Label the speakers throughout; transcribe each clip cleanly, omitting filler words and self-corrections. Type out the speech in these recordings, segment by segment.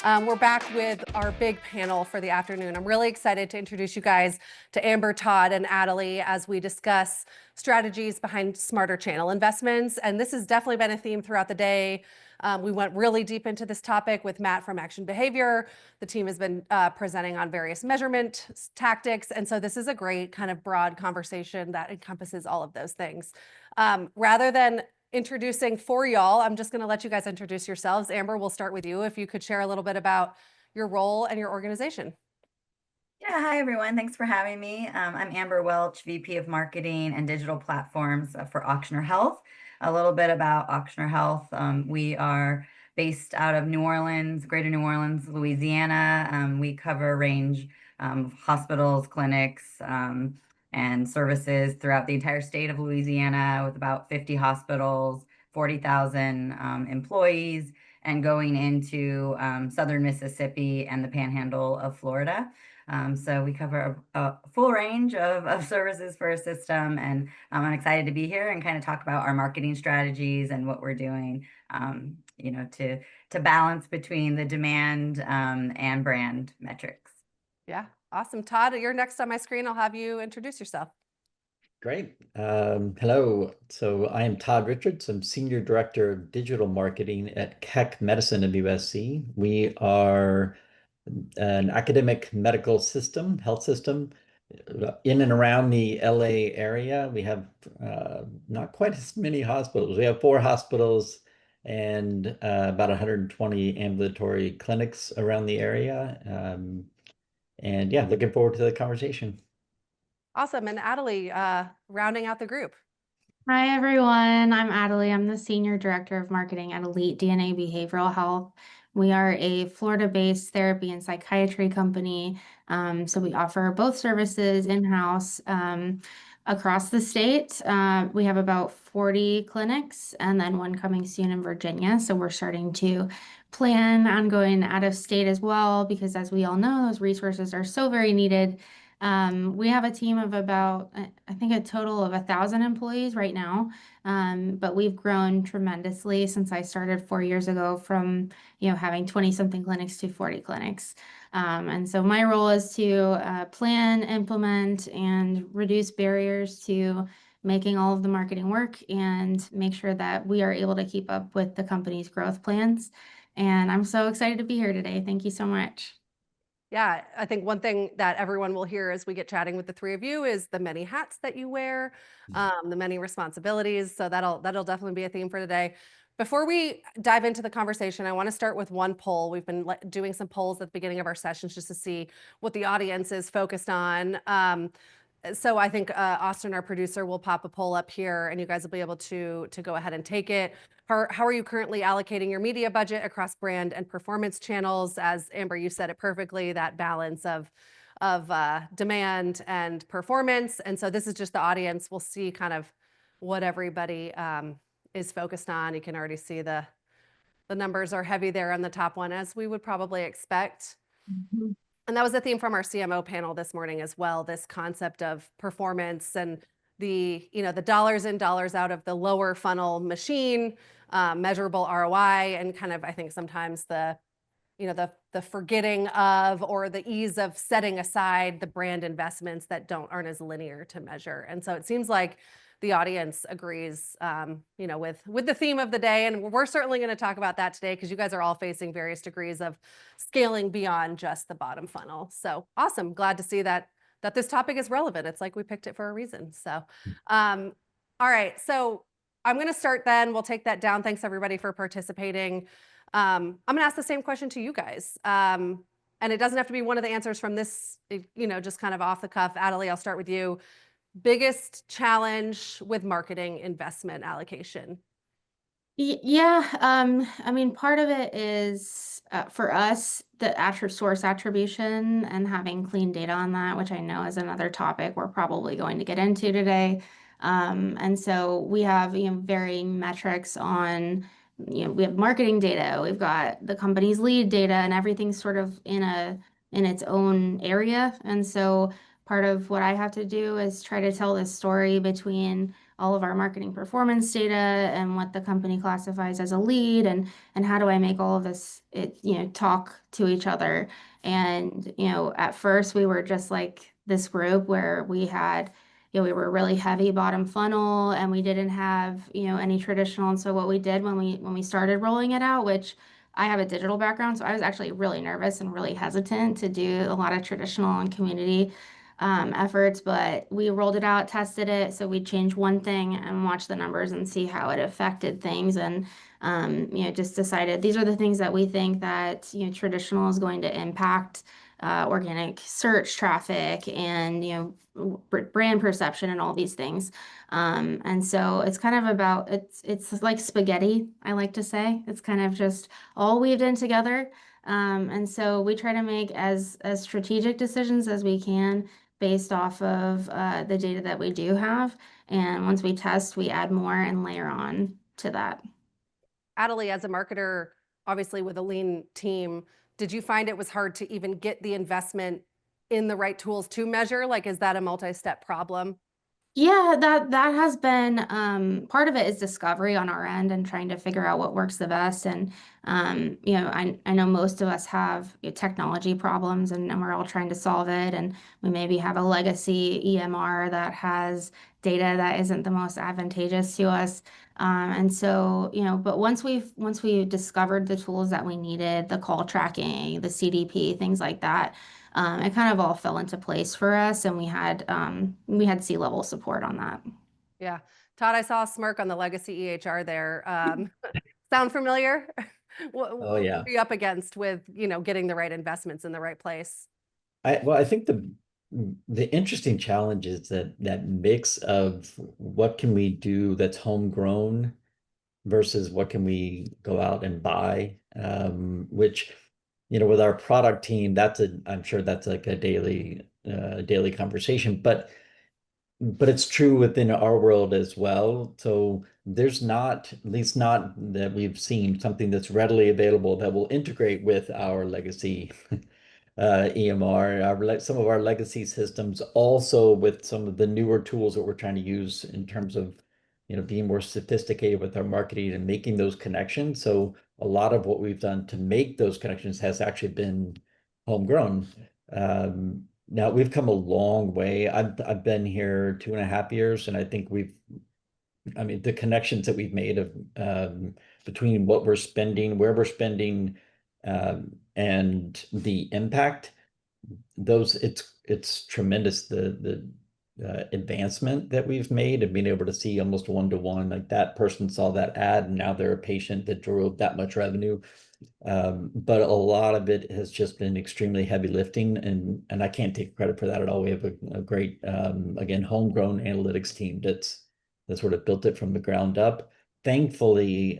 Speaker 1: We're back with our big panel for the afternoon. I'm really excited to introduce you guys to Amber, Todd, and Adelie as we discuss strategies behind smarter channel investments. And this has definitely been a theme throughout the day. We went really deep into this topic with Matt from Action Behavior. The team has been presenting on various measurement tactics. And so this is a great kind of broad conversation that encompasses all of those things. Rather than introducing for y'all, I'm just going to let you guys introduce yourselves. Amber, we'll start with you. If you could share a little bit about your role and your organization.
Speaker 2: Yeah, hi everyone. Thanks for having me. I'm Amber Welch, VP of Marketing and Digital Platforms for Auctioner Health. A little bit about Auctioner Health. We are based out of New Orleans, Greater New Orleans, Louisiana. We cover a range of hospitals, clinics, and services throughout the entire state of Louisiana with about 50 hospitals, 40,000 employees, and going into southern Mississippi and the panhandle of Florida. So we cover a full range of services for a system, and I'm excited to be here and kind of talk about our marketing strategies and what we're doing, to balance between the demand and brand metrics.
Speaker 1: Yeah, awesome. Todd, you're next on my screen. I'll have you introduce yourself.
Speaker 3: Great. Hello. So I am Todd Richards. I'm Senior Director of Digital Marketing at Keck Medicine of USC. We are an academic medical system, health system in and around the LA area. We have not quite as many hospitals. We have 4 hospitals and about 120 ambulatory clinics around the area. And yeah, looking forward to the conversation.
Speaker 1: Awesome. And Adelie, rounding out the group.
Speaker 4: Hi, everyone. I'm Adelie. I'm the Senior Director of Marketing at Elite DNA Behavioral Health. We are a Florida-based therapy and psychiatry company. So we offer both services in-house across the state. We have about 40 clinics and then one coming soon in Virginia. So we're starting to plan on going out of state as well, because as we all know, those resources are so very needed. We have a team of about, I think, a total of 1,000 employees right now. But we've grown tremendously since I started 4 years ago from, having 20-something clinics to 40 clinics. And so my role is to plan, implement, and reduce barriers to making all of the marketing work and make sure that we are able to keep up with the company's growth plans. And I'm so excited to be here today. Thank you so much.
Speaker 1: Yeah, I think one thing that everyone will hear as we get chatting with the three of you is the many hats that you wear, the many responsibilities. So that'll definitely be a theme for today. Before we dive into the conversation, I want to start with one poll. We've been doing some polls at the beginning of our sessions just to see what the audience is focused on. So I think Austin, our producer, will pop a poll up here, and you guys will be able to go ahead and take it. How are you currently allocating your media budget across brand and performance channels? As Amber, you said it perfectly, that balance of demand and performance. And so this is just the audience. We'll see kind of what everybody is focused on. You can already see the numbers are heavy there on the top one, as we would probably expect. Mm-hmm. And that was a theme from our CMO panel this morning as well, this concept of performance and the dollars in, dollars out of the lower funnel machine, measurable ROI, and kind of, I think sometimes the forgetting of or the ease of setting aside the brand investments that aren't as linear to measure. And so it seems like the audience agrees, with the theme of the day. And we're certainly going to talk about that today because you guys are all facing various degrees of scaling beyond just the bottom funnel. So awesome. Glad to see that this topic is relevant. It's like we picked it for a reason. So, all right. So I'm going to start then. We'll take that down. Thanks everybody for participating. I'm going to ask the same question to you guys. And it doesn't have to be one of the answers from this, just kind of off the cuff. Adelie, I'll start with you. Biggest challenge with marketing investment allocation?
Speaker 4: Yeah, I mean, part of it is for us, the source attribution and having clean data on that, which I know is another topic we're probably going to get into today. And so we have, varying metrics on, we have marketing data, we've got the company's lead data, and everything's sort of in its own area. And so part of what I have to do is try to tell this story between all of our marketing performance data and what the company classifies as a lead, and how do I make all of this, talk to each other. And, at first we were just like this group where we had, we were really heavy bottom funnel and we didn't have, any traditional. And so what we did when we started rolling it out, which I have a digital background, so I was actually really nervous and really hesitant to do a lot of traditional and community efforts, but we rolled it out, tested it. So we changed one thing and watched the numbers and see how it affected things. And, just decided these are the things that we think that, traditional is going to impact organic search traffic and, brand perception and all these things. And so it's kind of about, it's like spaghetti, I like to say. It's kind of just all weaved in together. And so we try to make as strategic decisions as we can based off of the data that we do have. And once we test, we add more and layer on to that.
Speaker 1: Adelie, as a marketer, obviously with a lean team, did you find it was hard to even get the investment in the right tools to measure? Like, is that a multi-step problem?
Speaker 4: Yeah, that has been part of it is discovery on our end and trying to figure out what works the best. And I know most of us have technology problems and we're all trying to solve it. And we maybe have a legacy EMR that has data that isn't the most advantageous to us. And so, but once we discovered the tools that we needed, the call tracking, the CDP, things like that, it kind of all fell into place for us, and we had C-level support on that.
Speaker 1: Yeah. Todd, I saw a smirk on the legacy EHR there. Sound familiar?
Speaker 3: Oh
Speaker 1: What
Speaker 3: yeah.
Speaker 1: are you up against with, getting the right investments in the right place?
Speaker 3: I think the interesting challenge is that mix of what can we do that's homegrown versus what can we go out and buy, which, with our product team, I'm sure that's like a daily conversation, but it's true within our world as well. So there's not, at least not that we've seen, something that's readily available that will integrate with our legacy EMR, some of our legacy systems, also with some of the newer tools that we're trying to use in terms of, being more sophisticated with our marketing and making those connections. So a lot of what we've done to make those connections has actually been homegrown. Now we've come a long way. I've been here 2.5 years, and I think the connections that we've made of between what we're spending, where we're spending, and the impact, it's tremendous, the advancement that we've made and being able to see almost one-to-one, like that person saw that ad and now they're a patient that drove that much revenue. But a lot of it has just been extremely heavy lifting, and I can't take credit for that at all. We have a great, again, homegrown analytics team that sort of built it from the ground up. Thankfully,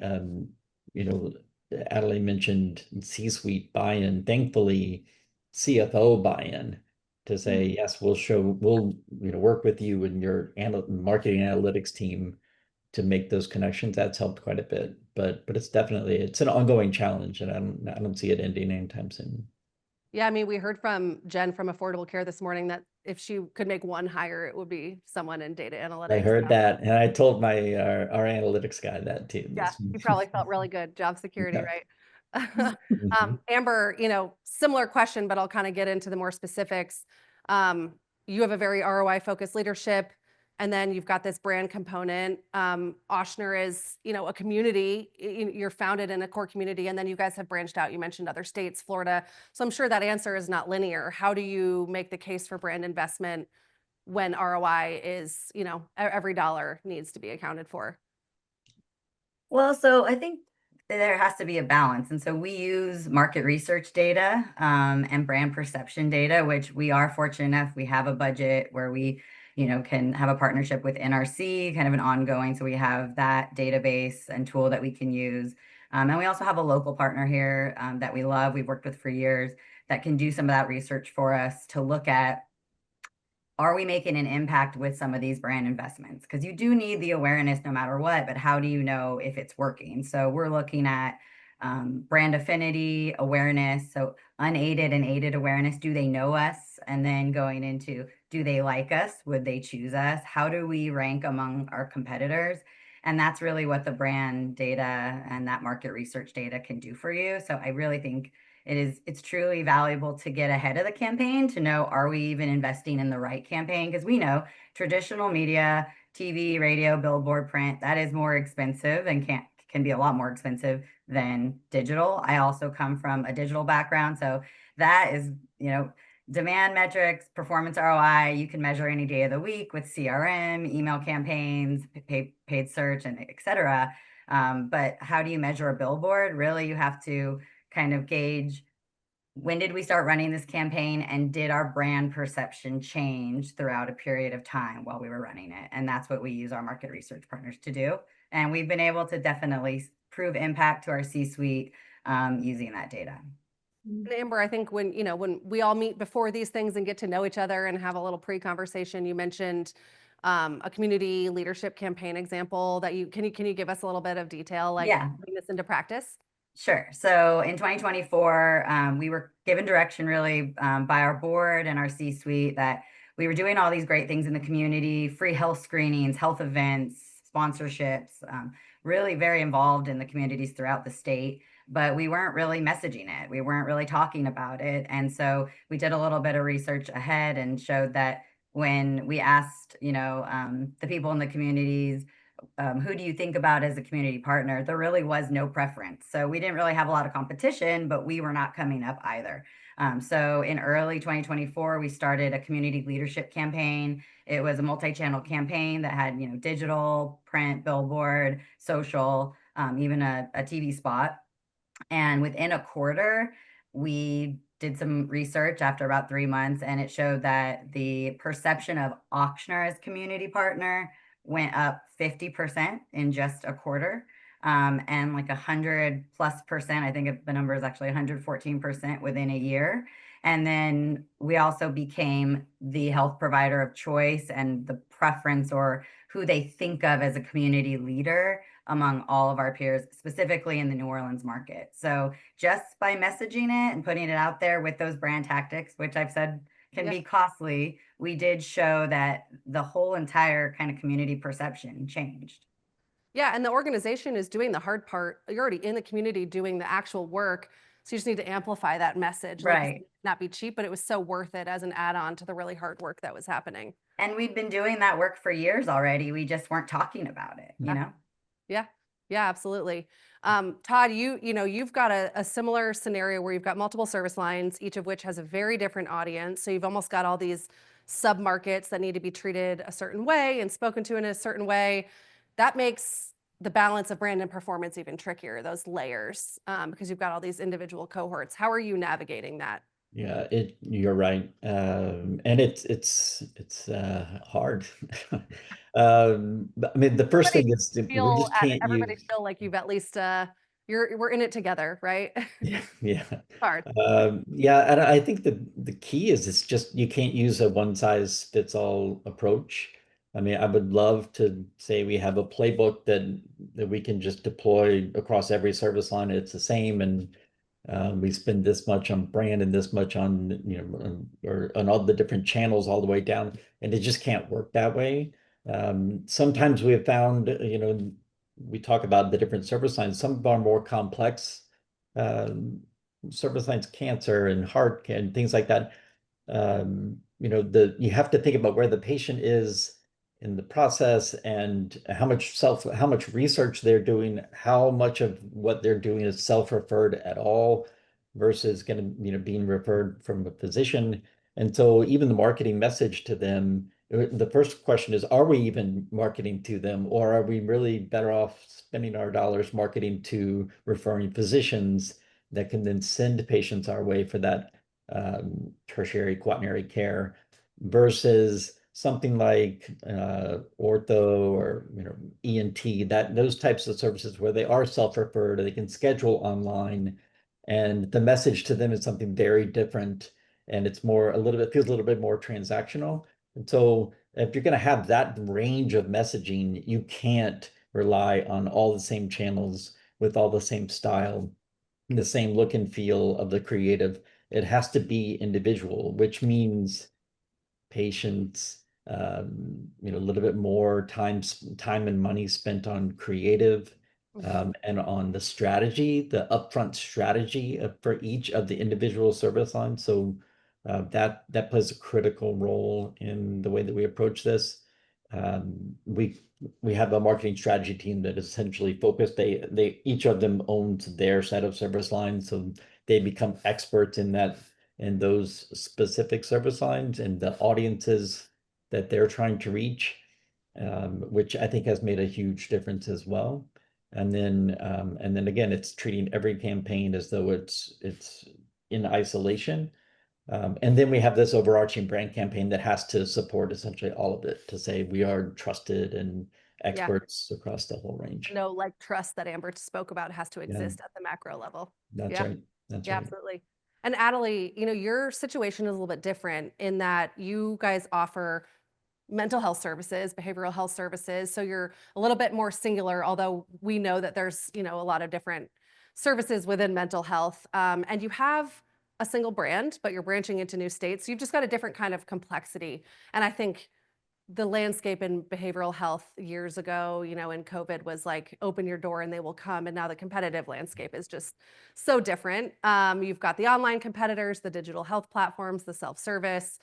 Speaker 3: Adelie mentioned C-suite buy-in. Thankfully, CFO buy-in to say, yes, we'll work with you and your marketing analytics team to make those connections. That's helped quite a bit. But it's an ongoing challenge, and I don't see it ending anytime soon.
Speaker 1: Yeah, I mean, we heard from Jen from Affordable Care this morning that if she could make one hire, it would be someone in data analytics.
Speaker 3: I heard that, and I told our analytics guy that too.
Speaker 1: Yeah, he probably felt really good. Job security,
Speaker 3: Yeah.
Speaker 1: right? Amber, similar question, but I'll kind of get into the more specifics. You have a very ROI-focused leadership, and then you've got this brand component. Ochsner is, a community. You're founded in a core community, and then you guys have branched out. You mentioned other states, Florida. So I'm sure that answer is not linear. How do you make the case for brand investment when ROI is, every dollar needs to be accounted for?
Speaker 2: Well, so I think there has to be a balance. And so we use market research data and brand perception data, which we are fortunate enough. We have a budget where we, can have a partnership with NRC, kind of an ongoing. So we have that database and tool that we can use. And we also have a local partner here that we love, we've worked with for years, that can do some of that research for us to look at, are we making an impact with some of these brand investments? Because you do need the awareness no matter what, but how do you know if it's working? So we're looking at brand affinity, awareness, so unaided and aided awareness. Do they know us? And then going into Do they like us? Would they choose us? How do we rank among our competitors? And that's really what the brand data and that market research data can do for you. So I really think it's truly valuable to get ahead of the campaign to know, are we even investing in the right campaign? Because we know traditional media, TV, radio, billboard, print, that is more expensive and can be a lot more expensive than digital. I also come from a digital background, so that is, demand metrics, performance ROI, you can measure any day of the week with CRM, email campaigns, paid search, and et cetera. But how do you measure a billboard? Really, you have to kind of gauge, when did we start running this campaign, and did our brand perception change throughout a period of time while we were running it? And that's what we use our market research partners to do. And we've been able to definitely prove impact to our C-suite using that data.
Speaker 1: And Amber, I think when we all meet before these things and get to know each other and have a little pre-conversation, you mentioned a community leadership campaign example that can you give us a little bit of detail, like putting this into practice?
Speaker 2: Sure. So in 2024, we were given direction really by our board and our C-suite that we were doing all these great things in the community, free health screenings, health events, sponsorships, really very involved in the communities throughout the state, but we weren't really messaging it. We weren't really talking about it. And so we did a little bit of research ahead and showed that when we asked, the people in the communities, who do you think about as a community partner, there really was no preference. So we didn't really have a lot of competition, but we were not coming up either. So in early 2024, we started a community leadership campaign. It was a multi-channel campaign that had, digital, print, billboard, social, even a TV spot. And within a quarter, we did some research after about 3 months, and it showed that the perception of auctioneer as community partner went up 50% in just a quarter, and like 100+%. I think the number is actually 114% within a year. And then we also became the health provider of choice and the preference, or who they think of as a community leader among all of our peers, specifically in the New Orleans market. So just by messaging it and putting it out there with those brand tactics, which I've said can be costly, we did show that the whole entire kind of community perception changed.
Speaker 1: Yeah, and the organization is doing the hard part. You're already in the community doing the actual work, so you just need to amplify that message.
Speaker 2: Right.
Speaker 1: Like, not be cheap, but it was so worth it as an add-on to the really hard work that was happening.
Speaker 2: And we've been doing that work for years already. We just weren't talking about it, you know?
Speaker 1: Yeah, absolutely. Todd, you've got a similar scenario where you've got multiple service lines, each of which has a very different audience. So you've almost got all these sub-markets that need to be treated a certain way and spoken to in a certain way. That makes the balance of brand and performance even trickier, those layers, because you've got all these individual cohorts. How are you navigating that?
Speaker 3: Yeah, you're right. And it's hard. But, I mean, the first thing is we just can't
Speaker 1: Everybody
Speaker 3: use.
Speaker 1: feel like you've at least we're in it together, right?
Speaker 3: Yeah.
Speaker 1: Hard.
Speaker 3: Yeah, and I think the key is it's just you can't use a one size fits all approach. I mean, I would love to say we have a playbook that we can just deploy across every service line. It's the same, and we spend this much on brand and this much on, or on all the different channels all the way down, and it just can't work that way. Sometimes we have found, we talk about the different service lines. Some of our more complex service lines, cancer and heart and things like that. You have to think about where the patient is in the process and how much research they're doing, how much of what they're doing is self-referred at all versus being referred from a physician. And so even the marketing message to them, the first question is, are we even marketing to them, or are we really better off spending our dollars marketing to referring physicians that can then send patients our way for that tertiary quaternary care, versus something like ortho or ENT, those types of services where they are self-referred, they can schedule online, and the message to them is something very different, and it's feels a little bit more transactional. And so if you're going to have that range of messaging, you can't rely on all the same channels with all the same style, the same look and feel of the creative. It has to be individual, which means patience, you know, a little bit more time and money spent on creative, and on the strategy, the upfront strategy for each of the individual service lines. So that plays a critical role in the way that we approach this. We have a marketing strategy team that is essentially focused. They each of them owns their set of service lines, so they become experts in those specific service lines and the audiences that they're trying to reach, which I think has made a huge difference as well. And then again, it's treating every campaign as though it's in isolation. And then we have this overarching brand campaign that has to support essentially all of it, to say we are trusted and experts across the whole range.
Speaker 1: No, like trust that Amber spoke about has to
Speaker 3: Yeah.
Speaker 1: exist at the macro level.
Speaker 3: That's
Speaker 1: Yeah.
Speaker 3: right. That's
Speaker 1: Yeah,
Speaker 3: right.
Speaker 1: absolutely. And Adelie, you know, your situation is a little bit different in that you guys offer mental health services, behavioral health services. So you're a little bit more singular, although we know that there's, you know, a lot of different services within mental health. And you have a single brand, but you're branching into new states. So you've just got a different kind of complexity. And I think the landscape in behavioral health years ago, you know, in COVID was like, open your door and they will come. And now the competitive landscape is just so different. You've got the online competitors, the digital health platforms, the self-service.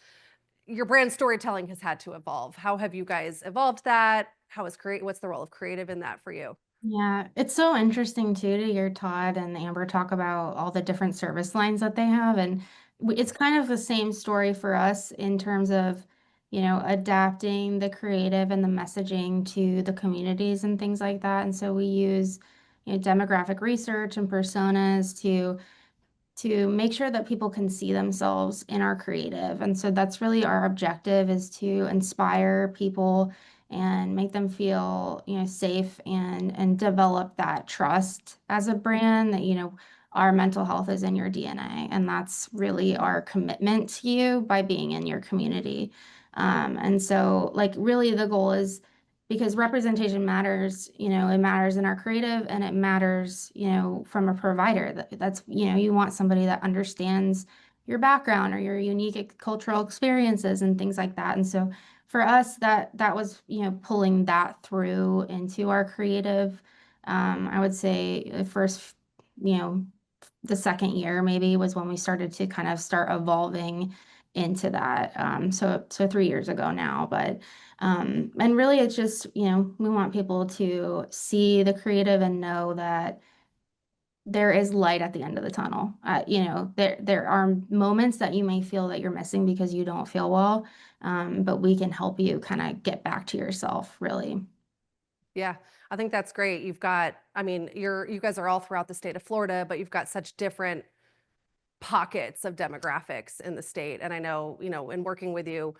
Speaker 1: Your brand storytelling has had to evolve. How have you guys evolved that? What's the role of creative in that for you?
Speaker 4: Yeah, it's so interesting too to hear Todd and Amber talk about all the different service lines that they have. And it's kind of the same story for us in terms of, you know, adapting the creative and the messaging to the communities and things like that. And so we use, you know, demographic research and personas to make sure that people can see themselves in our creative. And so that's really our objective, is to inspire people and make them feel, you know, safe and develop that trust as a brand that, you know, our mental health is in your DNA. And that's really our commitment to you by being in your community. And so like really the goal is, because representation matters, you know, it matters in our creative and it matters, you know, from a provider. That's, you know, you want somebody that understands your background or your unique cultural experiences and things like that. And so for us, that was, you know, pulling that through into our creative. I would say the first, you know, the second year maybe was when we started to kind of start evolving into that. So 3 years ago now, but and really it's just, you know, we want people to see the creative and know that there is light at the end of the tunnel. You know, there are moments that you may feel that you're missing because you don't feel well, but we can help you kind of get back to yourself, really.
Speaker 1: Yeah, I think that's great. You've got, I mean, you guys are all throughout the state of Florida, but you've got such different pockets of demographics in the state. And I know, you know, in working with you,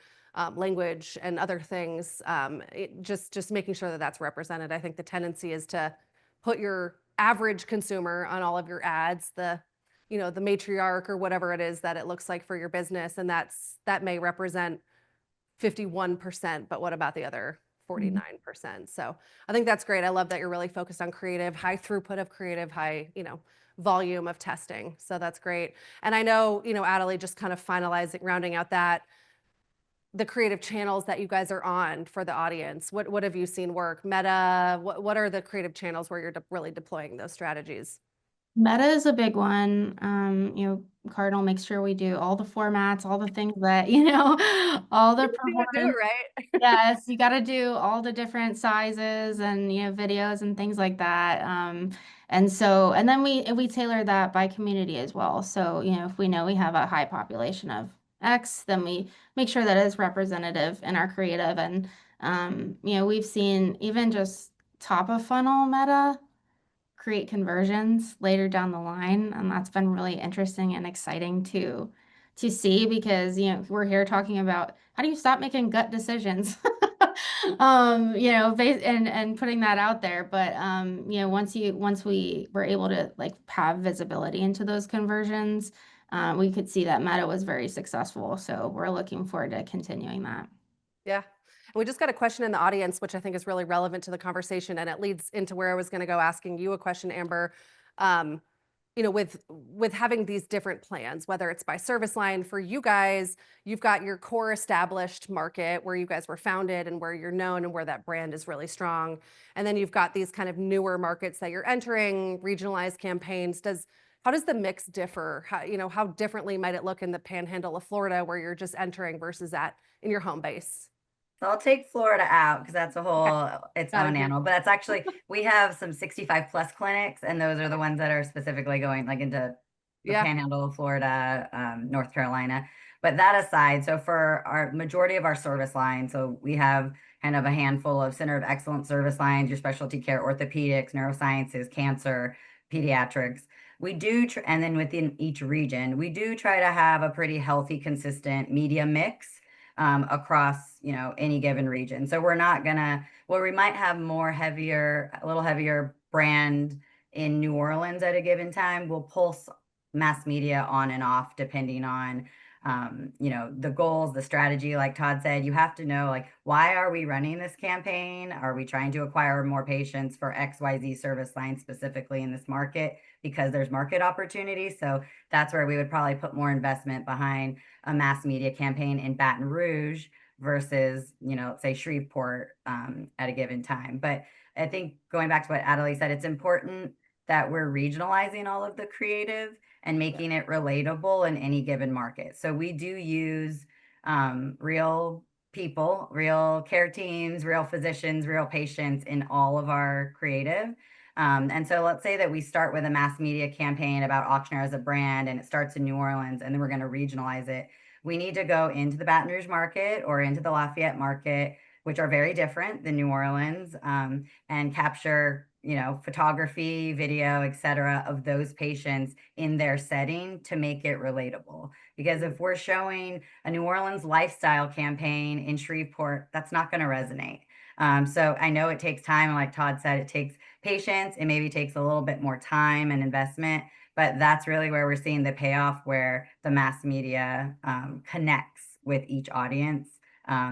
Speaker 1: language and other things, just making sure that that's represented. I think the tendency is to put your average consumer on all of your ads, you know, the matriarch or whatever it is that it looks like for your business, and that may represent 51%, but what about the other 49%? So I think that's great. I love that you're really focused on creative, high throughput of creative, high, you know, volume of testing. So that's great. And I know, you know, Adelie, just kind of finalizing, rounding out that, the creative channels that you guys are on for the audience. What have you seen work? Meta, what are the creative channels where you're really deploying those strategies?
Speaker 4: Meta is a big one. You know, Cardinal makes sure we do all the formats, all the things that, you know, all the
Speaker 1: You gotta do it
Speaker 4: performance.
Speaker 1: right.
Speaker 4: Yes, you got to do all the different sizes and, you know, videos and things like that. And so, and then we tailor that by community as well. So, you know, if we know we have a high population of X, then we make sure that it's representative in our creative. And, you know, we've seen even just top of funnel meta create conversions later down the line, and that's been really interesting and exciting to see, because you know we're here talking about how do you stop making gut decisions. You know, and putting that out there. But you know, once we were able to like have visibility into those conversions, we could see that Meta was very successful. So we're looking forward to continuing that.
Speaker 1: Yeah. And we just got a question in the audience, which I think is really relevant to the conversation, and it leads into where I was going to go asking you a question, Amber. with having these different plans, whether it's by service line for you guys, you've got your core established market where you guys were founded and where you're known and where that brand is really strong. And then you've got these kind of newer markets that you're entering, regionalized campaigns. How does the mix differ? How differently might it look in the panhandle of Florida where you're just entering versus that in your home base?
Speaker 2: So I'll take Florida out because that's a
Speaker 1: Okay.
Speaker 2: whole its
Speaker 1: Got
Speaker 2: own
Speaker 1: it.
Speaker 2: animal. But that's actually we have some 65 plus clinics, and those are the ones that are specifically going like into the
Speaker 1: Yeah.
Speaker 2: panhandle of Florida, North Carolina. But that aside, so for our majority of our service lines, so we have kind of a handful of center of excellence service lines, your specialty care, orthopedics, neurosciences, cancer, pediatrics. We do, and then within each region, we do try to have a pretty healthy, consistent media mix across, any given region. So we're not gonna, well, we might have a little heavier brand in New Orleans at a given time. We'll pulse mass media on and off depending on, the goals, the strategy. Like Todd said, you have to know, like, why are we running this campaign? Are we trying to acquire more patients for XYZ service line specifically in this market because there's market opportunity? So that's where we would probably put more investment behind a mass media campaign in Baton Rouge versus, say Shreveport at a given time. But I think going back to what Adelie said, it's important that we're regionalizing all of the creative and making it relatable in any given market. So we do use real people, real care teams, real physicians, real patients in all of our creative. And so let's say that we start with a mass media campaign about Auctioneer as a brand, and it starts in New Orleans, and then we're going to regionalize it. We need to go into the Baton Rouge market or into the Lafayette market, which are very different than New Orleans, and capture, photography, video, et cetera, of those patients in their setting to make it relatable. Because if we're showing a New Orleans lifestyle campaign in Shreveport, that's not going to resonate. So I know it takes time. And like Todd said, it takes patience. It maybe takes a little bit more time and investment, but that's really where we're seeing the payoff, where the mass media connects with each audience.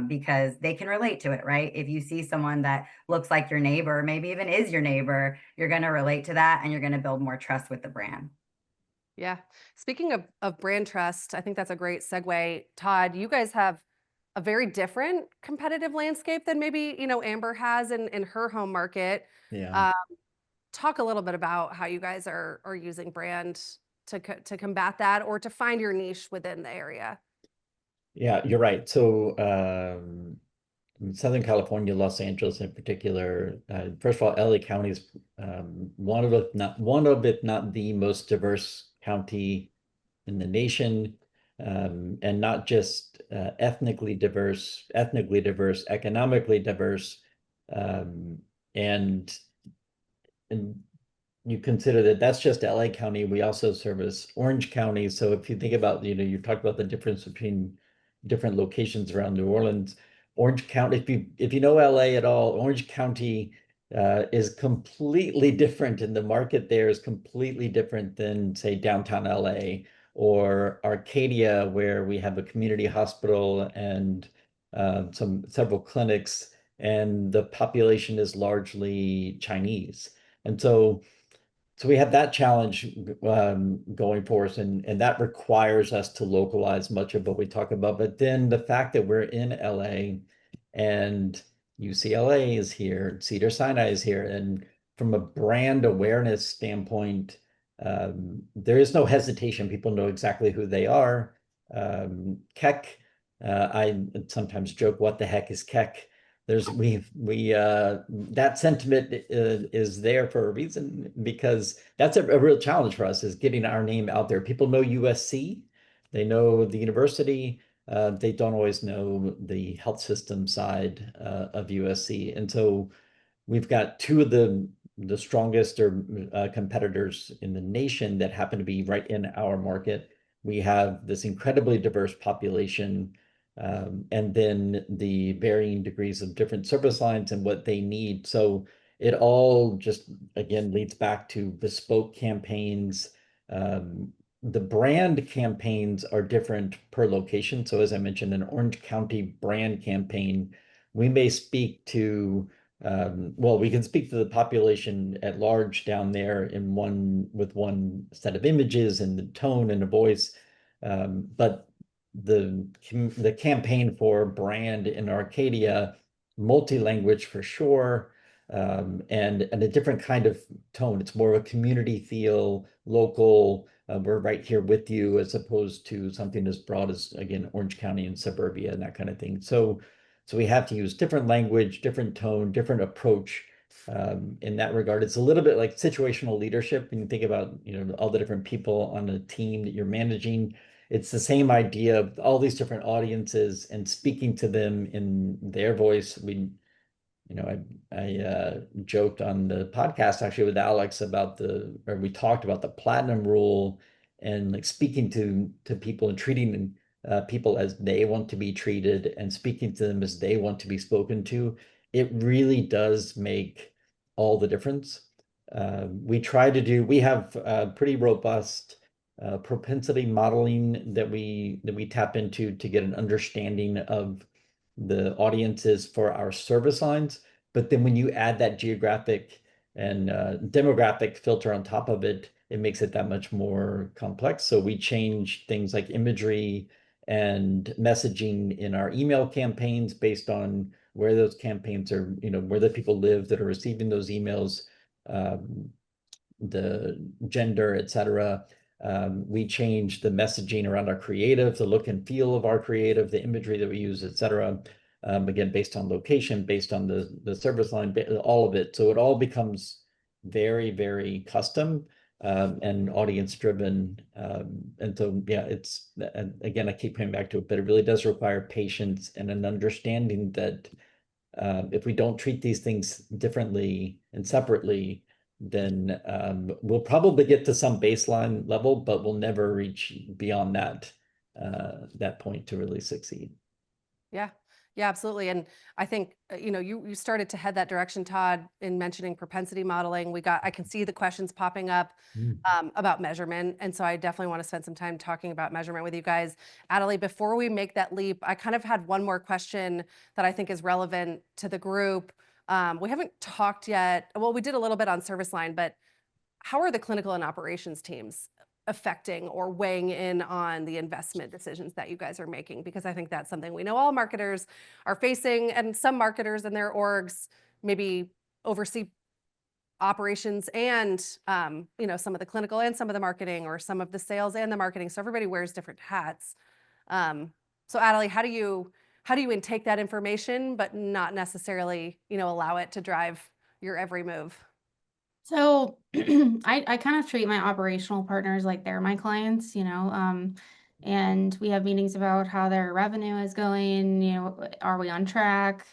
Speaker 2: Because they can relate to it, right? If you see someone that looks like your neighbor, maybe even is your neighbor, you're going to relate to that and you're going to build more trust with the brand.
Speaker 1: Yeah. Speaking of brand trust, I think that's a great segue. Todd, you guys have a very different competitive landscape than maybe, Amber has in her home market.
Speaker 3: Yeah.
Speaker 1: Talk a little bit about how you guys are using brand to combat that or to find your niche within the area.
Speaker 3: Yeah, you're right. So in Southern California, Los Angeles in particular, first of all, LA County is one of, if not the most diverse county in the nation, and not just ethnically diverse, economically diverse, and you consider that that's just LA County. We also service Orange County. So if you think about, you talked about the difference between different locations around New Orleans. Orange County, if you know LA at all, Orange County is completely different, and the market there is completely different than, say, downtown LA or Arcadia, where we have a community hospital and several clinics, and the population is largely Chinese. And so we have that challenge going for us, and that requires us to localize much of what we talk about. But then the fact that we're in LA and UCLA is here, Cedars-Sinai is here, and from a brand awareness standpoint, there is no hesitation. People know exactly who they are. Keck, I sometimes joke, what the heck is Keck? That sentiment is there for a reason, because that's a real challenge for us, is getting our name out there. People know USC, they know the university, they don't always know the health system side of USC. And so we've got two of the strongest competitors in the nation that happen to be right in our market. We have this incredibly diverse population, and then the varying degrees of different service lines and what they need. So it all just, again, leads back to bespoke campaigns. The brand campaigns are different per location. So as I mentioned, an Orange County brand campaign, we may speak to well, we can speak to the population at large down there in with one set of images and the tone and the voice. But the campaign for brand in Arcadia, multi-language for sure, and a different kind of tone. It's more of a community feel, local. We're right here with you, as opposed to something as broad as, again, Orange County and suburbia and that kind of thing. So we have to use different language, different tone, different approach in that regard. It's a little bit like situational leadership. When you think about, all the different people on a team that you're managing, it's the same idea of all these different audiences and speaking to them in their voice. I joked on the podcast actually with Alex about we talked about the platinum rule and like speaking to people and treating people as they want to be treated and speaking to them as they want to be spoken to. It really does make all the difference. We have pretty robust propensity modeling that we tap into to get an understanding of the audiences for our service lines. But then when you add that geographic and demographic filter on top of it, it makes it that much more complex. So we change things like imagery and messaging in our email campaigns based on where those campaigns are, where the people live that are receiving those emails, the gender, etc. We change the messaging around our creative, the look and feel of our creative, the imagery that we use, etc. Again, based on location, based on the service line, all of it. So it all becomes very, very custom and audience driven. And so, yeah, again, I keep coming back to it, but it really does require patience and an understanding that if we don't treat these things differently and separately, then we'll probably get to some baseline level, but we'll never reach beyond that point to really succeed.
Speaker 1: Yeah. Yeah, absolutely. And I think, you started to head that direction, Todd, in mentioning propensity modeling. I can see the questions popping up about measurement. And so I definitely want to spend some time talking about measurement with you guys. Adelie, before we make that leap, I kind of had one more question that I think is relevant to the group. We haven't talked yet. Well, we did a little bit on service line, but how are the clinical and operations teams affecting or weighing in on the investment decisions that you guys are making? Because I think that's something we know all marketers are facing, and some marketers and their orgs maybe oversee operations and some of the clinical and some of the marketing, or some of the sales and the marketing. So everybody wears different hats. So Adelie, how do you intake that information but not necessarily allow it to drive your every move?
Speaker 4: So I kind of treat my operational partners like they're my clients, and we have meetings about how their revenue is going, are we on track?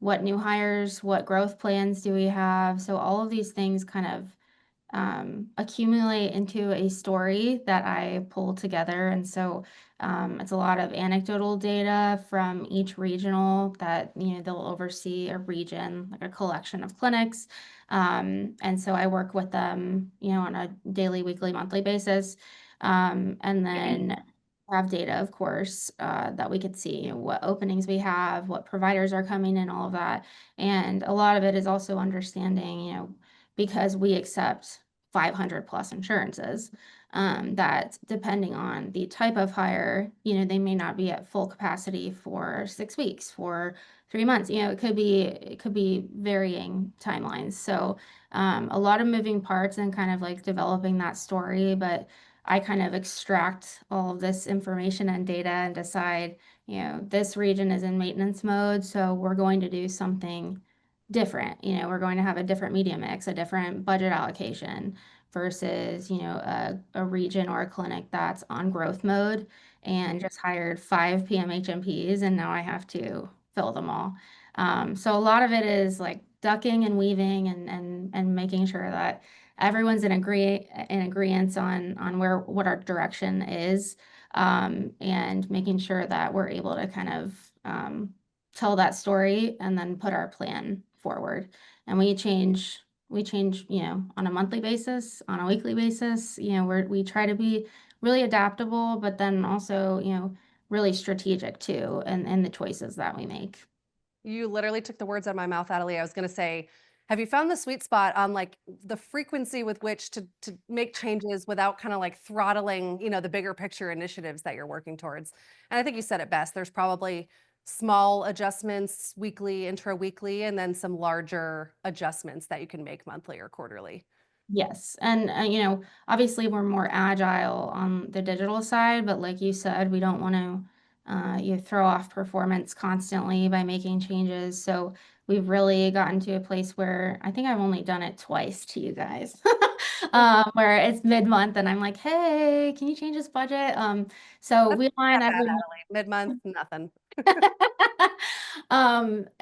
Speaker 4: What new hires, what growth plans do we have? So all of these things kind of accumulate into a story that I pull together. And so it's a lot of anecdotal data from each regional that, they'll oversee a region, like a collection of clinics. And so I work with them, on a daily, weekly, monthly basis. And then have data, of course, that we could see, what openings we have, what providers are coming in, all of that. And a lot of it is also understanding, because we accept 500 plus insurances, that depending on the type of hire, they may not be at full capacity for 6 weeks, for 3 months. It could be varying timelines. So a lot of moving parts and kind of like developing that story, but I kind of extract all of this information and data and decide, this region is in maintenance mode, so we're going to do something different. We're going to have a different media mix, a different budget allocation versus, a region or a clinic that's on growth mode and just hired 5 PMHMPs and now I have to fill them all. So a lot of it is like ducking and weaving and making sure that everyone's in agreement on what our direction is, and making sure that we're able to kind of tell that story and then put our plan forward. And we change, on a monthly basis, on a weekly basis. We try to be really adaptable, but then also, really strategic too, in the choices that we make.
Speaker 1: You literally took the words out of my mouth, Natalie. I was going to say, have you found the sweet spot on like the frequency with which to make changes without kind of like throttling, the bigger picture initiatives that you're working towards? And I think you said it best. There's probably small adjustments weekly, intra-weekly, and then some larger adjustments that you can make monthly or quarterly.
Speaker 4: Yes. And, obviously we're more agile on the digital side, but like you said, we don't want to you throw off performance constantly by making changes. So we've really gotten to a place where I think I've only done it twice to you guys, where it's mid-month and I'm like, hey, can you change this budget? So
Speaker 1: That's
Speaker 4: we
Speaker 1: not
Speaker 4: align
Speaker 1: bad,
Speaker 4: every month.
Speaker 1: Natalie. Mid-month, nothing.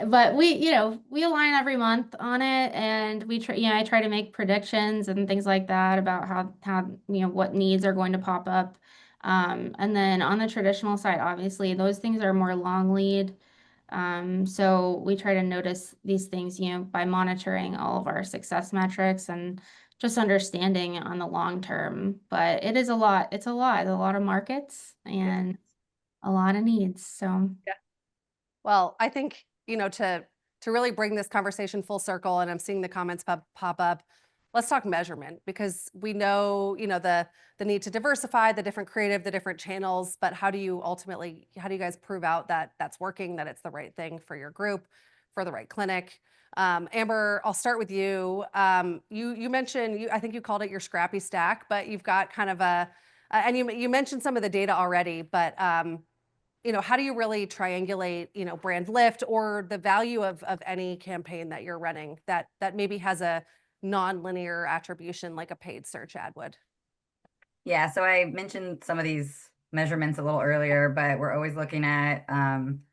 Speaker 4: But we align every month on it, and I try to make predictions and things like that about how what needs are going to pop up. And then on the traditional side, obviously those things are more long lead. So we try to notice these things, by monitoring all of our success metrics and just understanding on the long term. But it is a lot. It's a lot of markets and a lot of needs. So.
Speaker 1: Yeah. Well, I think, to really bring this conversation full circle, and I'm seeing the comments pop up, let's talk measurement, because we know, the need to diversify, the different creative, the different channels, but how do you guys prove out that that's working, that it's the right thing for your group, for the right clinic? Amber, I'll start with you. You mentioned, I think you called it your scrappy stack, but you've got kind of and you mentioned some of the data already, but how do you really triangulate, brand lift or the value of any campaign that you're running that maybe has a non-linear attribution like a paid search ad would?
Speaker 2: Yeah, so I mentioned some of these measurements a little earlier, but we're always looking at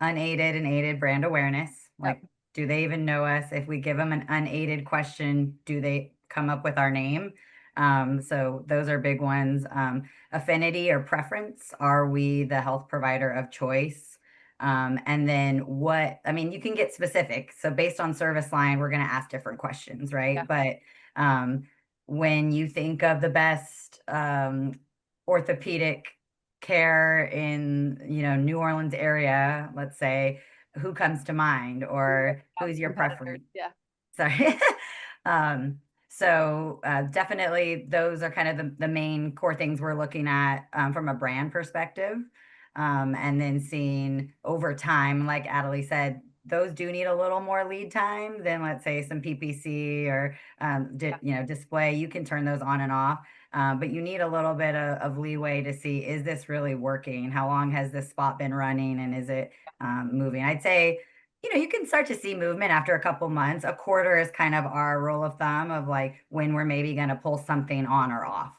Speaker 2: unaided and aided brand awareness. Like,
Speaker 1: Yep.
Speaker 2: do they even know us? If we give them an unaided question, do they come up with our name? So those are big ones. Affinity or preference. Are we the health provider of choice? And then you can get specific. So based on service line, we're going to ask different questions, right?
Speaker 1: Yeah.
Speaker 2: But when you think of the best orthopedic care in New Orleans area, let's say, who comes to mind, or who's your
Speaker 1: Competitors.
Speaker 2: preference?
Speaker 1: Yeah.
Speaker 2: Sorry. So definitely those are kind of the main core things we're looking at from a brand perspective. And then seeing over time, like Adelie said, those do need a little more lead time than, let's say, some PPC or display. You can turn those on and off, but you need a little bit of leeway to see, is this really working? How long has this spot been running, and is it moving? I'd say, you can start to see movement after a couple months. A quarter is kind of our rule of thumb of like when we're maybe going to pull something on or off.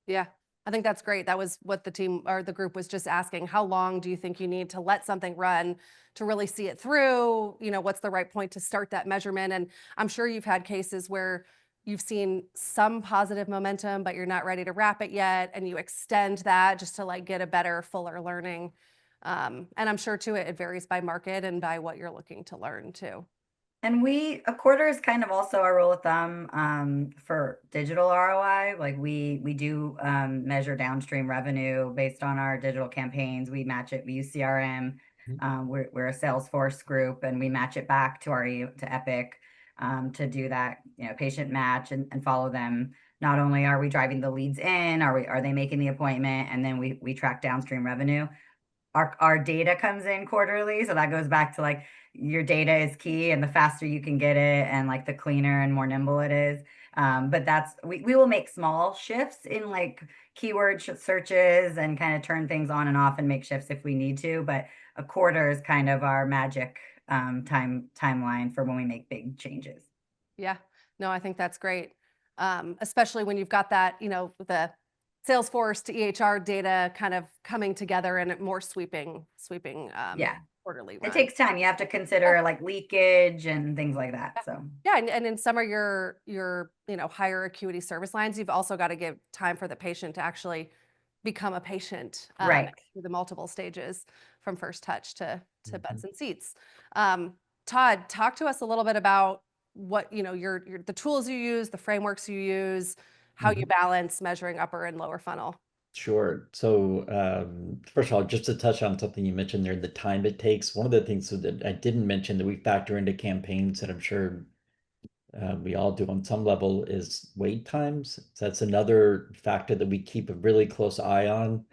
Speaker 1: Yeah. I think that's great. That was what the team or the group was just asking. How long do you think you need to let something run to really see it through? What's the right point to start that measurement? And I'm sure you've had cases where you've seen some positive momentum, but you're not ready to wrap it yet. And you extend that just to like get a better, fuller learning. And I'm sure too, it varies by market and by what you're looking to learn too.
Speaker 2: And a quarter is kind of also our rule of thumb for digital ROI. Like we do measure downstream revenue based on our digital campaigns. We match it. We use CRM. We're a Salesforce group, and we match it back to to Epic to do that patient match and follow them. Not only are we driving the leads in, are they making the appointment, and then we track downstream revenue. Our data comes in quarterly, so that goes back to like your data is key, and the faster you can get it and like the cleaner and more nimble it is. But we will make small shifts in like keyword searches and kind of turn things on and off and make shifts if we need to. But a quarter is kind of our magic timeline for when we make big changes.
Speaker 1: Yeah, no, I think that's great. Especially when you've got that, the Salesforce to EHR data kind of coming together in a more sweeping
Speaker 2: Yeah.
Speaker 1: quarterly run.
Speaker 2: It takes time. You have to consider like leakage and things like that. So
Speaker 1: yeah, and in some of your higher acuity service lines, you've also got to give time for the patient to actually become a patient
Speaker 2: right.
Speaker 1: through the multiple stages from first touch to butts and seats. Todd, talk to us a little bit about what the tools you use, the frameworks you use, how you balance measuring upper and lower funnel.
Speaker 3: Sure. So, first of all, just to touch on something you mentioned there, the time it takes. One of the things that I didn't mention that we factor into campaigns that I'm sure we all do on some level is wait times. So that's another factor that we keep a really close eye on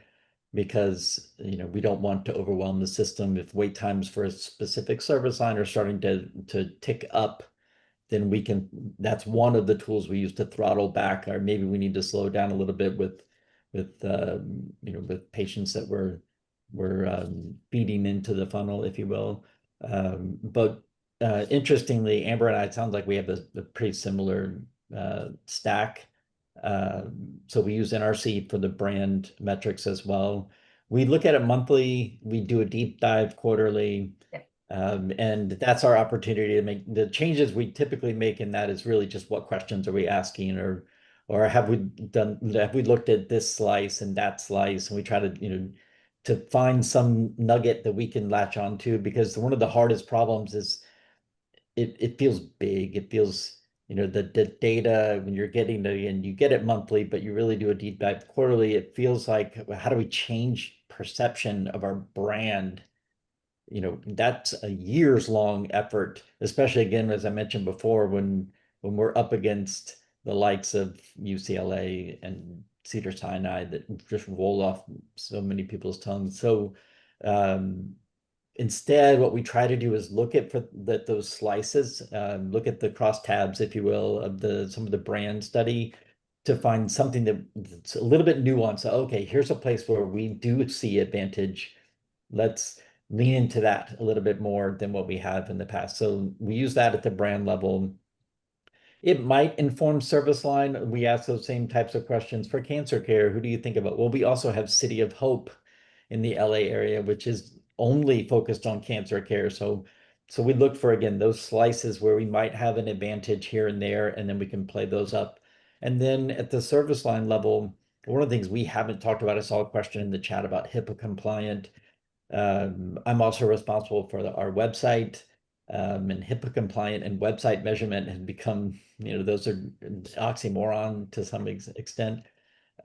Speaker 3: because we don't want to overwhelm the system. If wait times for a specific service line are starting to tick up, then that's one of the tools we use to throttle back, or maybe we need to slow down a little bit with with patients that we're feeding into the funnel, if you will. But interestingly, Amber and I, it sounds like we have a pretty similar stack. So we use NRC for the brand metrics as well. We look at it monthly. We do a deep dive quarterly. And that's our opportunity to make the changes we typically make in that is really just what questions are we asking, or have we looked at this slice and that slice, and we try to find some nugget that we can latch onto, because one of the hardest problems is it feels big. It feels, the data when you're getting and you get it monthly, but you really do a deep dive quarterly, it feels like, how do we change perception of our brand? That's a years long effort, especially again, as I mentioned before, when we're up against the likes of UCLA and Cedars-Sinai that just roll off so many people's tongues. So instead, what we try to do is look at those slices, look at the crosstabs, if you will, of some of the brand study to find something that's a little bit nuanced. Okay, here's a place where we do see advantage. Let's lean into that a little bit more than what we have in the past. So we use that at the brand level. It might inform service line. We ask those same types of questions for cancer care. Who do you think about? Well, we also have City of Hope in the LA area, which is only focused on cancer care. So we look for, again, those slices where we might have an advantage here and there, and then we can play those up. And then at the service line level, one of the things we haven't talked about, I saw a question in the chat about HIPAA compliant. I'm also responsible for our website, and HIPAA compliant and website measurement have become, those are oxymoron to some extent.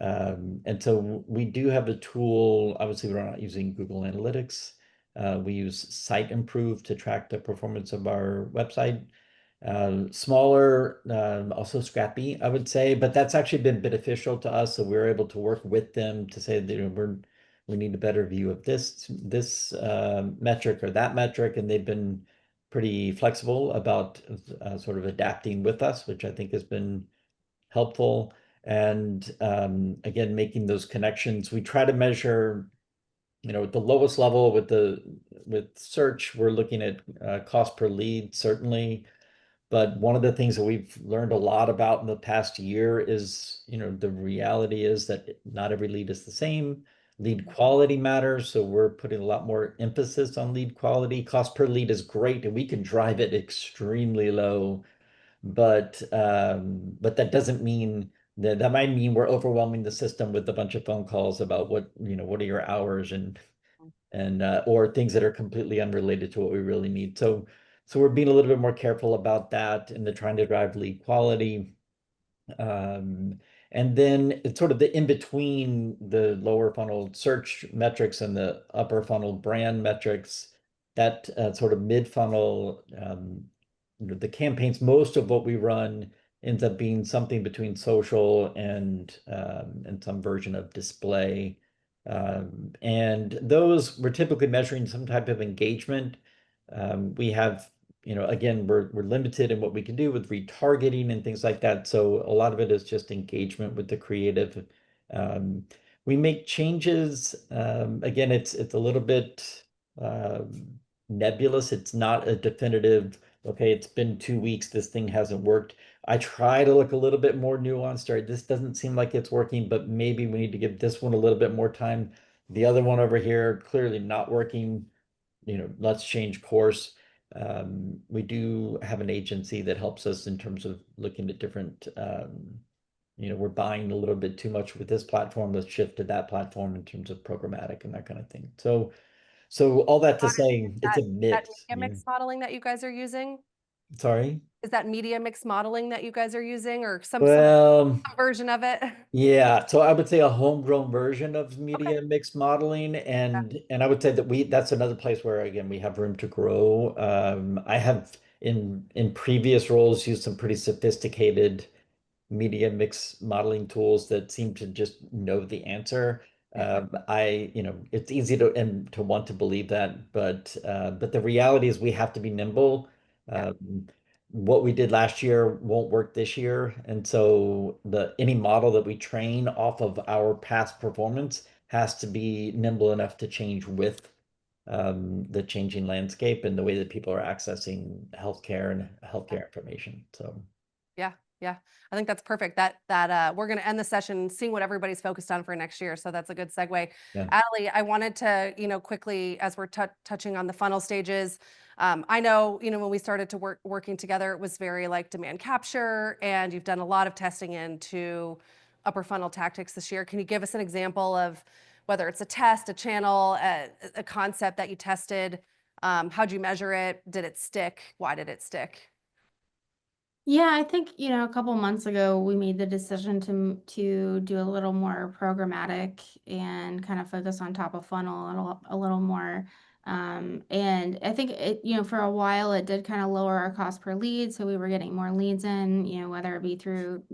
Speaker 3: And so we do have a tool. Obviously, we're not using Google Analytics. We use Site Improve to track the performance of our website. Smaller, also scrappy, I would say, but that's actually been beneficial to us. So we're able to work with them to say that we need a better view of this metric or that metric, and they've been pretty flexible about sort of adapting with us, which I think has been helpful. And again, making those connections. We try to measure, at the lowest level with search, we're looking at cost per lead, certainly. But one of the things that we've learned a lot about in the past year is, the reality is that not every lead is the same. Lead quality matters, so we're putting a lot more emphasis on lead quality. Cost per lead is great, and we can drive it extremely low, but that doesn't mean that might mean we're overwhelming the system with a bunch of phone calls about what are your hours and or things that are completely unrelated to what we really need. So we're being a little bit more careful about that, and they're trying to drive lead quality. And then it's sort of the in between the lower funnel search metrics and the upper funnel brand metrics, that sort of mid funnel, the campaigns, most of what we run ends up being something between social and some version of display. And those we're typically measuring some type of engagement. We have, again, we're limited in what we can do with retargeting and things like that. So a lot of it is just engagement with the creative. We make changes. Again, it's a little bit nebulous. It's not a definitive, okay, it's been 2 weeks, this thing hasn't worked. I try to look a little bit more nuanced, or this doesn't seem like it's working, but maybe we need to give this one a little bit more time. The other one over here, clearly not working, let's change course. We do have an agency that helps us in terms of looking at different, we're buying a little bit too much with this platform, let's shift to that platform in terms of programmatic and that kind of thing. So all that to say, it's a
Speaker 1: That
Speaker 3: mix.
Speaker 1: media mix modeling that you guys are using?
Speaker 3: Sorry.
Speaker 1: Is that media mix modeling that you guys are using, or some
Speaker 3: Well,
Speaker 1: version of it?
Speaker 3: yeah, so I would say a homegrown version of
Speaker 1: Okay.
Speaker 3: media mix modeling, and I would say that that's another place where again we have room to grow. I have in previous roles used some pretty sophisticated media mix modeling tools that seem to just know the answer. It's easy to want to believe that, but the reality is we have to be nimble.
Speaker 1: Yeah.
Speaker 3: What we did last year won't work this year, and so any model that we train off of our past performance has to be nimble enough to change with the changing landscape and the way that people are accessing healthcare and healthcare information. So.
Speaker 1: Yeah, yeah. I think that's perfect. We're going to end the session seeing what everybody's focused on for next year. So that's a good segue.
Speaker 3: Yeah.
Speaker 1: Adelie, I wanted to, quickly, as we're touching on the funnel stages, I know, when we started to working together, it was very like demand capture, and you've done a lot of testing into upper funnel tactics this year. Can you give us an example of whether it's a test, a channel, a concept that you tested? How'd you measure it? Did it stick? Why did it stick?
Speaker 4: Yeah, I think, a couple months ago, we made the decision to do a little more programmatic and kind of focus on top of funnel a little more. And I think for a while it did kind of lower our cost per lead. So we were getting more leads in, whether it be through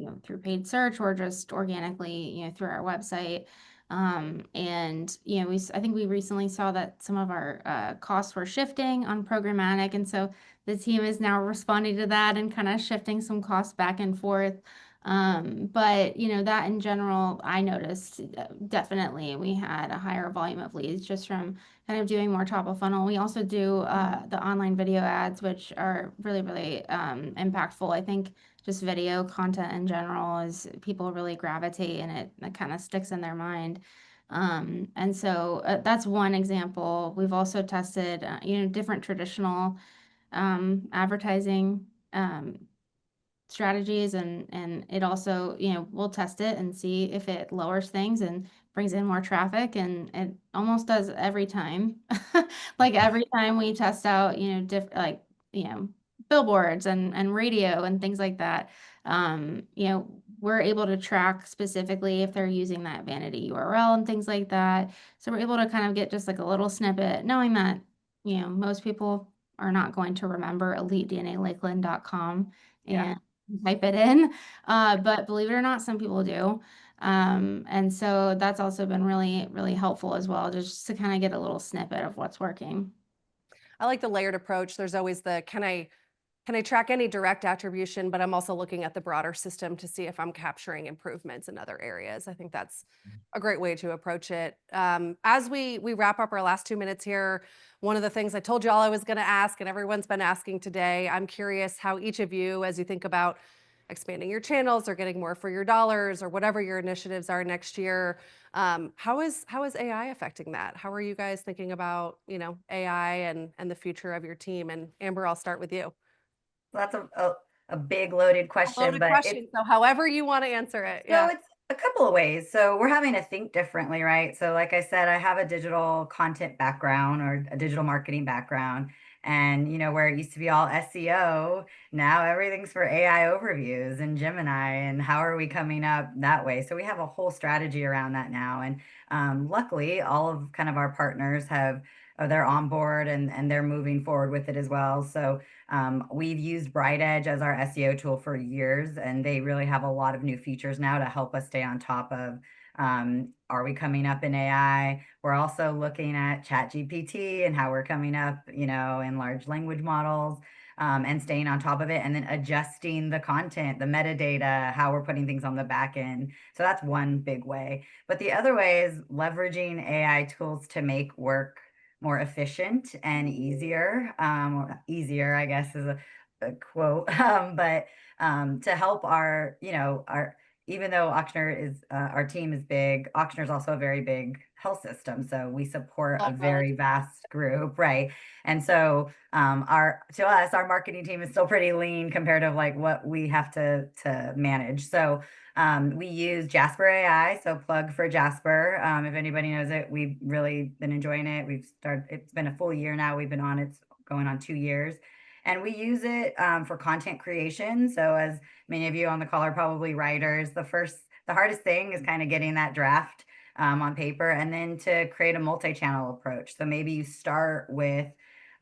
Speaker 4: paid search or just organically, through our website. And I think we recently saw that some of our costs were shifting on programmatic, and so the team is now responding to that and kind of shifting some costs back and forth. But that in general, I noticed definitely we had a higher volume of leads just from kind of doing more top of funnel. We also do the online video ads, which are really, really impactful. I think just video content in general is people really gravitate, and it kind of sticks in their mind. And so that's one example. We've also tested, different traditional advertising strategies, and it also, we'll test it and see if it lowers things and brings in more traffic, and it almost does every time. Like every time we test out, billboards and radio and things like that, we're able to track specifically if they're using that vanity URL and things like that. So we're able to kind of get just like a little snippet, knowing that, most people are not going to remember elitednalakeland.com
Speaker 1: Yeah.
Speaker 4: and type it in. But believe it or not, some people do. And so that's also been really, really helpful as well, just to kind of get a little snippet of what's working.
Speaker 1: I like the layered approach. There's always can I track any direct attribution, but I'm also looking at the broader system to see if I'm capturing improvements in other areas. I think that's a great way to approach it. As we wrap up our last 2 minutes here, one of the things I told you all I was going to ask, and everyone's been asking today, I'm curious how each of you, as you think about expanding your channels or getting more for your dollars or whatever your initiatives are next year, how is AI affecting that? How are you guys thinking about AI and the future of your team? And Amber, I'll start with you.
Speaker 2: That's a big loaded question,
Speaker 1: Loaded
Speaker 2: but
Speaker 1: question. So however you want to answer it.
Speaker 2: so
Speaker 1: Yeah.
Speaker 2: it's a couple of ways. So we're having to think differently, right? So like I said, I have a digital content background or a digital marketing background. And where it used to be all SEO, now everything's for AI overviews and Gemini, and how are we coming up that way? So we have a whole strategy around that now. And luckily, all of kind of our partners they're on board, and they're moving forward with it as well. So we've used BrightEdge as our SEO tool for years, and they really have a lot of new features now to help us stay on top of are we coming up in AI? We're also looking at ChatGPT and how we're coming up, in large language models, and staying on top of it, and then adjusting the content, the metadata, how we're putting things on the back end. So that's one big way. But the other way is leveraging AI tools to make work more efficient and easier. Easier, I guess, is a quote. But to help even though Auctioner is our team is big, Auctioner is also a very big health system. So we support a
Speaker 1: All
Speaker 2: very
Speaker 1: relative.
Speaker 2: vast group, right? And so our marketing team is still pretty lean compared to like what we have to manage. So we use Jasper AI, so plug for Jasper. If anybody knows it, we've really been enjoying it. It's been a full year now. We've been on, it's going on 2 years. And we use it for content creation. So as many of you on the call are probably writers, the hardest thing is kind of getting that draft on paper, and then to create a multi-channel approach. So maybe you start with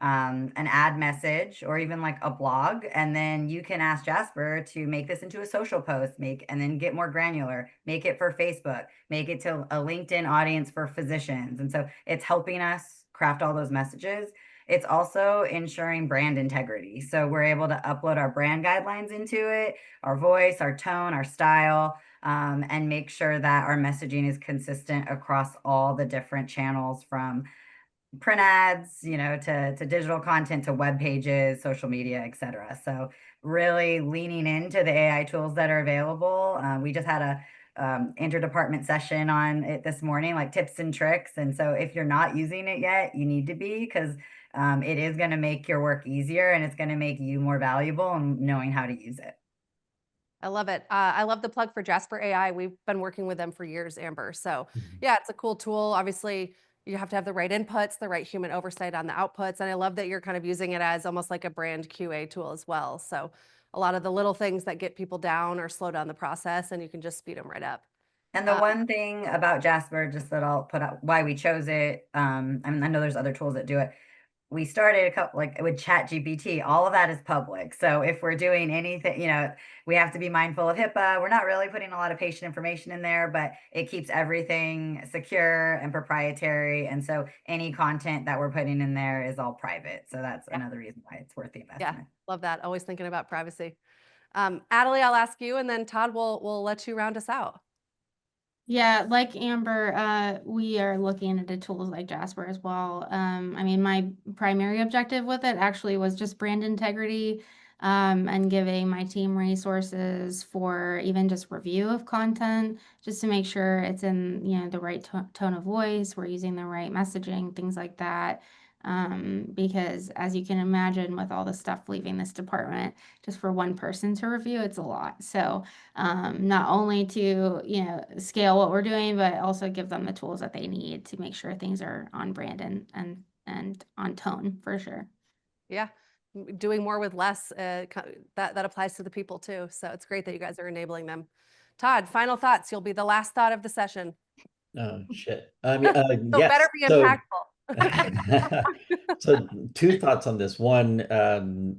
Speaker 2: an ad message or even like a blog, and then you can ask Jasper to make this into a social post, and then get more granular, make it for Facebook, make it to a LinkedIn audience for physicians. And so it's helping us craft all those messages. It's also ensuring brand integrity. So we're able to upload our brand guidelines into it, our voice, our tone, our style, and make sure that our messaging is consistent across all the different channels, from print ads, to digital content, to web pages, social media, et cetera. So really leaning into the AI tools that are available. We just had a interdepartment session on it this morning, like tips and tricks. And so if you're not using it yet, you need to be, because it is going to make your work easier, and it's going to make you more valuable in knowing how to use it.
Speaker 1: I love it. I love the plug for Jasper AI. We've been working with them for years, Amber. So yeah, it's a cool tool. Obviously, you have to have the right inputs, the right human oversight on the outputs. And I love that you're kind of using it as almost like a brand QA tool as well. So a lot of the little things that get people down or slow down the process, and you can just speed them right up.
Speaker 2: And the one thing about Jasper, just that I'll put out why we chose it, I mean, I know there's other tools that do it. We started a couple, like with ChatGPT, all of that is public. So if we're doing anything, we have to be mindful of HIPAA. We're not really putting a lot of patient information in there, but it keeps everything secure and proprietary. And so any content that we're putting in there is all private. So that's another reason why it's worth the investment.
Speaker 1: Yeah, love that. Always thinking about privacy. Adelie, I'll ask you, and then Todd will let you round us out.
Speaker 4: Yeah, like Amber, we are looking into tools like Jasper as well. I mean, my primary objective with it actually was just brand integrity, and giving my team resources for even just review of content, just to make sure it's in, the right tone of voice, we're using the right messaging, things like that. Because as you can imagine, with all the stuff leaving this department, just for one person to review, it's a lot. So not only to, scale what we're doing, but also give them the tools that they need to make sure things are on brand and on tone for sure.
Speaker 1: Yeah, doing more with less, that applies to the people too. So it's great that you guys are enabling them. Todd, final thoughts. You'll be the last thought of the session.
Speaker 3: Oh, shit. I mean,
Speaker 1: So
Speaker 3: yes.
Speaker 1: better be impactful.
Speaker 3: So two thoughts on this. One,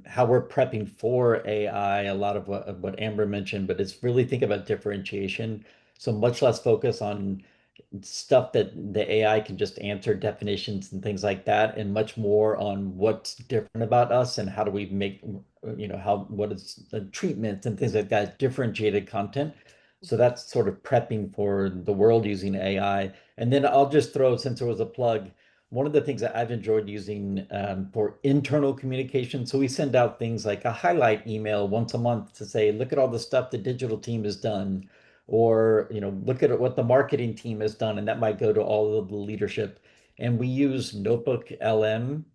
Speaker 3: how we're prepping for AI, a lot of what Amber mentioned, but it's really think about differentiation. So much less focus on stuff that the AI can just answer, definitions and things like that, and much more on what's different about us and how do we make, what is the treatments and things like that, differentiated content. So that's sort of prepping for the world using AI. And then I'll just throw, since there was a plug, one of the things that I've enjoyed using for internal communication. So we send out things like a highlight email once a month to say, look at all the stuff the digital team has done, or look at what the marketing team has done, and that might go to all of the leadership. And we use Notebook LM,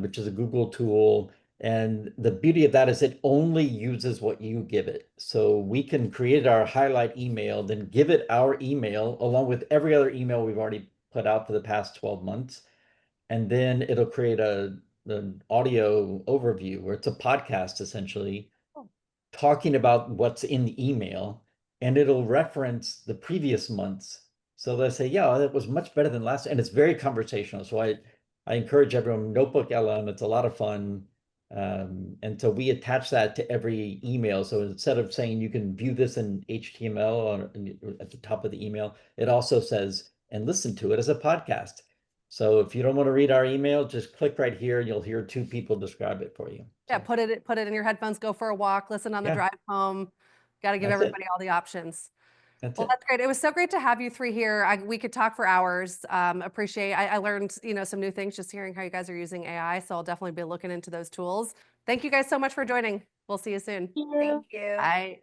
Speaker 3: which is a Google tool. And the beauty of that is it only uses what you give it. So we can create our highlight email, then give it our email along with every other email we've already put out for the past 12 months. And then it'll create an audio overview, where it's a podcast essentially, talking about what's in the email, and it'll reference the previous months. So they'll say, yeah, that was much better than last. And it's very conversational. So I encourage everyone, Notebook LM, it's a lot of fun. And so we attach that to every email. So instead of saying you can view this in HTML or at the top of the email, it also says, and listen to it as a podcast. So if you don't want to read our email, just click right here and you'll hear two people describe it for you.
Speaker 1: Yeah, put it in your headphones, go for a walk, listen on the drive home. Got to give everybody all the options. Well, that's great. It was so great to have you three here. We could talk for hours. Appreciate. I learned, some new things just hearing how you guys are using AI. So I'll definitely be looking into those tools. Thank you guys so much for joining. We'll see you soon.
Speaker 2: Thank you.
Speaker 1: Bye.